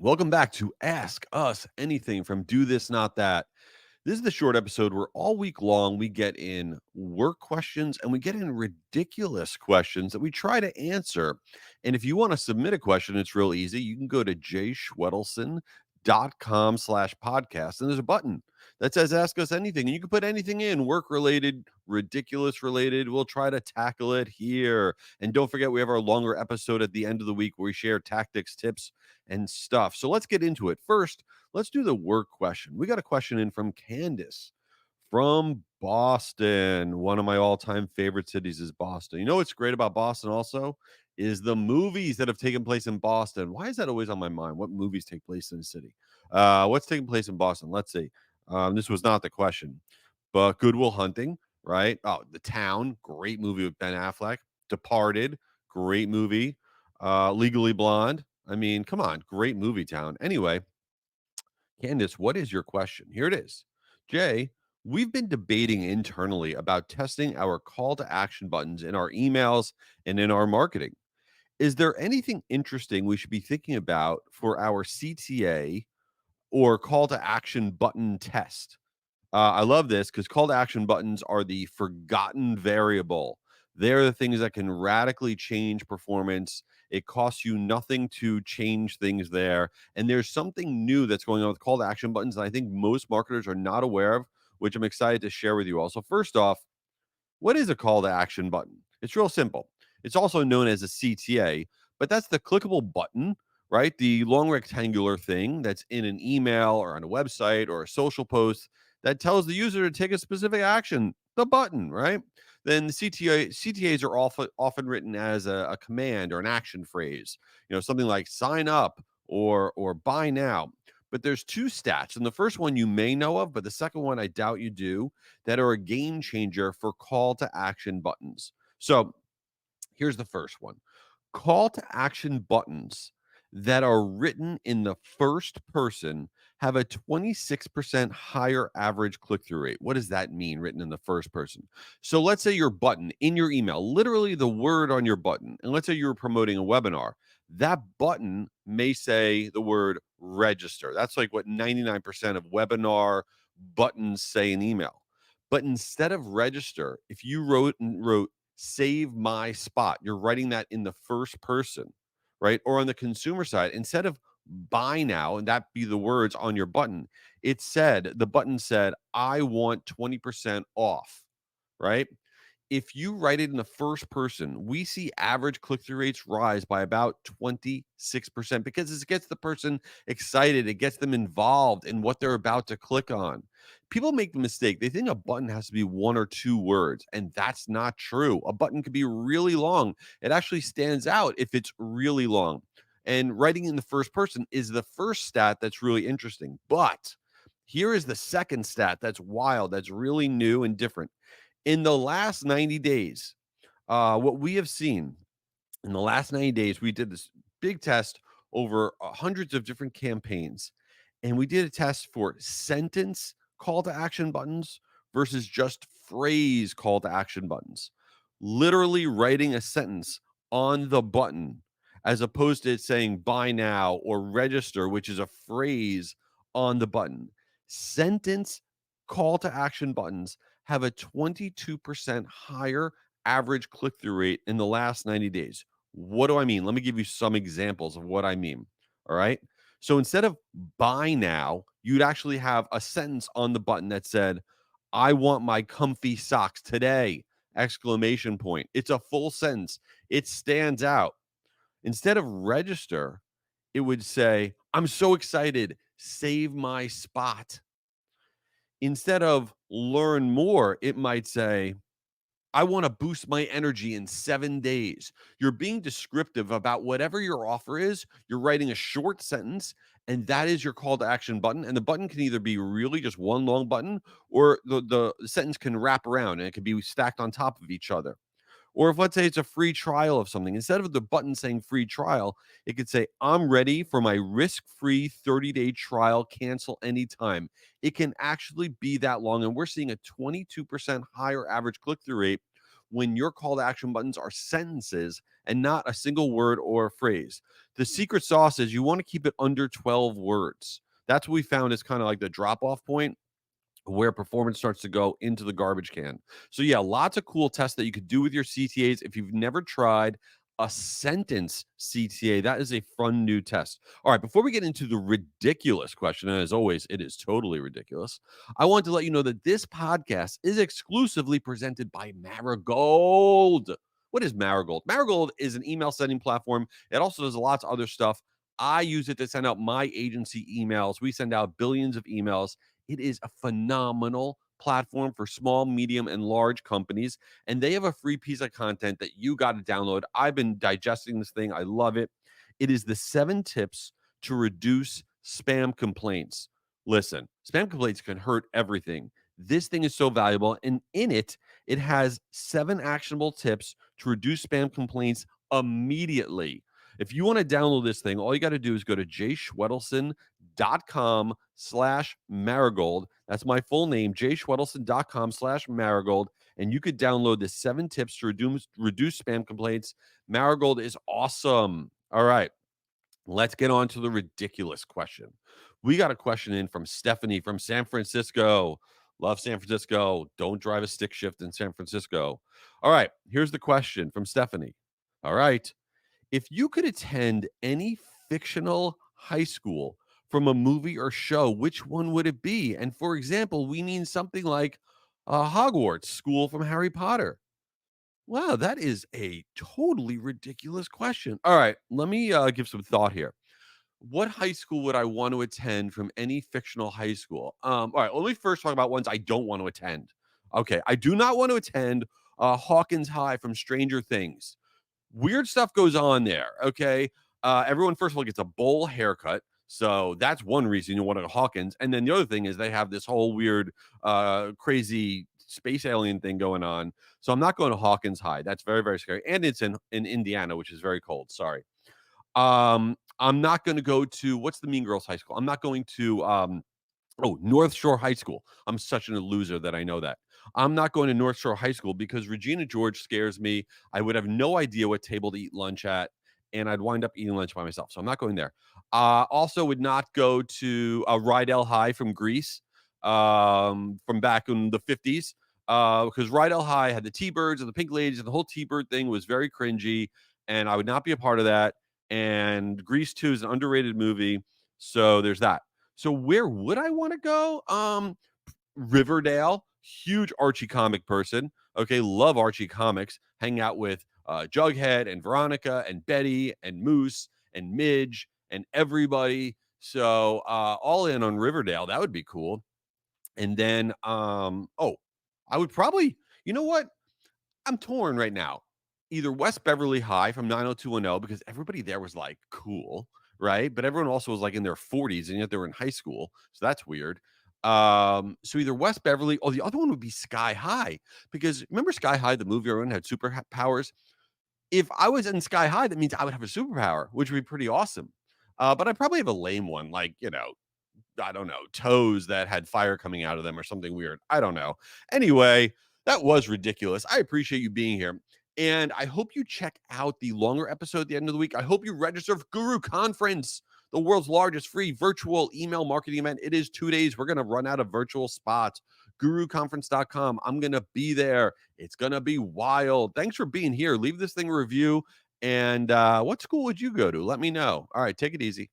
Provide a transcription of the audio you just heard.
Welcome back to Ask Us Anything from Do This, Not That. This is the short episode where all week long we get in work questions and we get in ridiculous questions that we try to answer. And if you want to submit a question, it's real easy. You can go to jschwedelson.com/podcast and there's a button that says Ask Us Anything. And you can put anything in, work related, ridiculous related. We'll try to tackle it here. And don't forget, we have our longer episode at the end of the week where we share tactics, tips, and stuff. So let's get into it. First, let's do the work question. We got a question in from Candace from Boston. One of my all-time favorite cities is Boston. You know what's great about Boston also is the movies that have taken place in Boston. Why is that always on my mind? What movies take place in the city? What's taking place in Boston? Let's see. This was not the question, but Good Will Hunting, right? Oh, The Town, great movie with Ben Affleck. Departed, great movie. Legally Blonde. I mean, come on, great movie town. Anyway, Candace, what is your question? Here it is. Jay, we've been debating internally about testing our call to action buttons in our emails and in our marketing. Is there anything interesting we should be thinking about for our CTA or call to action button test? I love this because call to action buttons are the forgotten variable. They're the things that can radically change performance. It costs you nothing to change things there. And there's something new that's going on with call to action buttons that I think most marketers are not aware of, which I'm excited to share with you all. So, first off, what is a call to action button? It's real simple. It's also known as a CTA, but that's the clickable button, right? The long rectangular thing that's in an email or on a website or a social post that tells the user to take a specific action, the button, right? Then the CTAs are often written as a command or an action phrase, something like sign up or buy now. But there's two stats, and the first one you may know of, but the second one I doubt you do, that are a game changer for call to action buttons. So here's the first one. Call to action buttons that are written in the first person have a 26% higher average click through rate. What does that mean, written in the first person? So let's say your button in your email, literally the word on your button, and let's say you were promoting a webinar. That button may say the word register. That's like what 99% of webinar buttons say in email. But instead of register, if you wrote save my spot, you're writing that in the first person, right? Or on the consumer side, instead of buy now, and that be the words on your button, the button said, I want 20% off, right? If you write it in the first person, we see average click through rates rise by about 26% because this gets the person excited. It gets them involved in what they're about to click on. People make the mistake. They think a button has to be one or two words, and that's not true. A button could be really long. It actually stands out if it's really long. And writing in the first person is the first stat that's really interesting. But here is the second stat that's wild, that's really new and different. In the last 90 days, what we have seen in the last 90 days, we did this big test over hundreds of different campaigns. And we did a test for sentence call to action buttons versus just phrase call to action buttons. Literally writing a sentence on the button as opposed to it saying buy now or register, which is a phrase on the button. Sentence call to action buttons have a 22% higher average click through rate in the last 90 days. What do I mean? Let me give you some examples of what I mean. All right. So instead of buy now, you'd actually have a sentence on the button that said, I want my comfy socks today! Exclamation point. It's a full sentence. It stands out. Instead of register, it would say, I'm so excited. Save my spot. Instead of learn more, it might say, I want to boost my energy in 7 days. You're being descriptive about whatever your offer is. You're writing a short sentence, and that is your call to action button. And the button can either be really just one long button, or the sentence can wrap around and it can be stacked on top of each other. Or if let's say it's a free trial of something, instead of the button saying free trial, it could say, I'm ready for my risk-free 30-day trial, cancel anytime. It can actually be that long. And we're seeing a 22% higher average click-through rate when your call to action buttons are sentences and not a single word or phrase. The secret sauce is you want to keep it under 12 words. That's what we found is kind of like the drop off point where performance starts to go into the garbage can. So yeah, lots of cool tests that you could do with your CTAs. If you've never tried a sentence CTA, that is a fun new test. All right, before we get into the ridiculous question, and as always, it is totally ridiculous, I want to let you know that this podcast is exclusively presented by Marigold. What is Marigold? Marigold is an email sending platform. It also does lots of other stuff. I use it to send out my agency emails. We send out billions of emails. It is a phenomenal platform for small, medium, and large companies. And they have a free piece of content that you got to download. I've been digesting this thing. I love it. It is the 7 tips to reduce spam complaints. Listen, spam complaints can hurt everything. This thing is so valuable. And in it, it has 7 actionable tips to reduce spam complaints immediately. If you want to download this thing, all you got to do is go to jschwedelson.com/marigold. That's my full name, jschwedelson.com/marigold. And you could download the 7 tips to reduce spam complaints. Marigold is awesome. All right, let's get on to the ridiculous question. We got a question in from Stephanie from San Francisco. Love San Francisco. Don't drive a stick shift in San Francisco. All right, here's the question from Stephanie. All right. If you could attend any fictional high school from a movie or show, which one would it be? And for example, we mean something like Hogwarts School from Harry Potter. Wow, that is a totally ridiculous question. All right, let me give some thought here. What high school would I want to attend from any fictional high school? All right, let me first talk about ones I don't want to attend. Okay, I do not want to attend Hawkins High from Stranger Things. Weird stuff goes on there. Okay. Everyone, first of all, gets a bowl haircut. So that's one reason you want to go to Hawkins. And then the other thing is they have this whole weird, crazy space alien thing going on. So I'm not going to Hawkins High. That's very, very scary. And it's in Indiana, which is very cold. Sorry. I'm not going to go to what's the Mean Girls High School? I'm not going to North Shore High School. I'm such a loser that I know that. I'm not going to North Shore High School because Regina George scares me. I would have no idea what table to eat lunch at, and I'd wind up eating lunch by myself. So I'm not going there. Also, would not go to Rydell High from Greece, from back in the 50s, because Rydell High had the T-Birds and the Pink Ladies, and the whole T-Bird thing was very cringy, and I would not be a part of that. And Grease 2 is an underrated movie, so there's that. So where would I want to go? Riverdale, huge Archie comic person. Okay, love Archie comics. Hang out with Jughead and Veronica and Betty and Moose and Midge and everybody. So all in on Riverdale. That would be cool. And then I would probably, you know what? I'm torn right now. Either West Beverly High from 90210 because everybody there was like cool, right? But everyone also was like in their 40s and yet they were in high school. So that's weird. So either West Beverly or the other one would be Sky High because remember Sky High, the movie everyone had superpowers. If I was in Sky High, that means I would have a superpower, which would be pretty awesome. But I probably have a lame one, like I don't know, toes that had fire coming out of them or something weird. I don't know. Anyway, that was ridiculous. I appreciate you being here. And I hope you check out the longer episode at the end of the week. I hope you register for Guru Conference, the world's largest free virtual email marketing event. It is 2 days. We're going to run out of virtual spots. GuruConference.com. I'm going to be there. It's going to be wild. Thanks for being here. Leave this thing a review. And what school would you go to? Let me know. All right, take it easy.